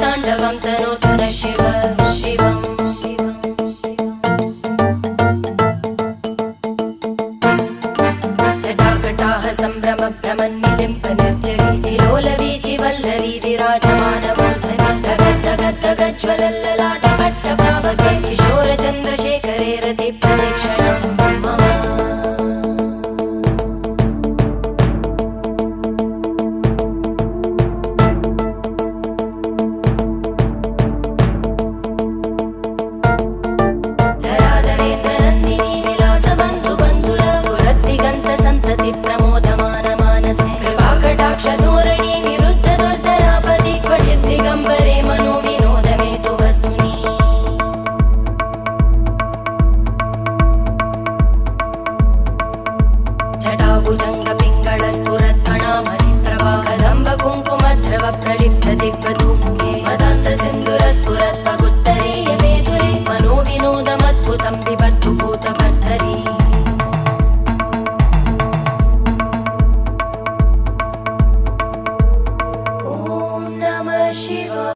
ताण्डवं तनोतु न शिव शिवम् जटाकटाः सम्भ्रम भ्रमन्निलिम्प निर्जरी विलोलवीचि वल्लरी विराजमानमूर्धनि धगज्ज्वलल्ललाटपट्टपावके किशोरचन्द्रशेखरे रतिप्रतिक्षणं मम धोरणी निरुद्ध दुर्धरापदि क्वचित् दिगम्बरे मनो विनोदमेतु वस्तुनि जटाभुजङ्ग पिङ्गळ स्फुरत्फणामणि प्रभा कदम्ब कुङ्कुमद्रव प्रलिप्त दिग्वधू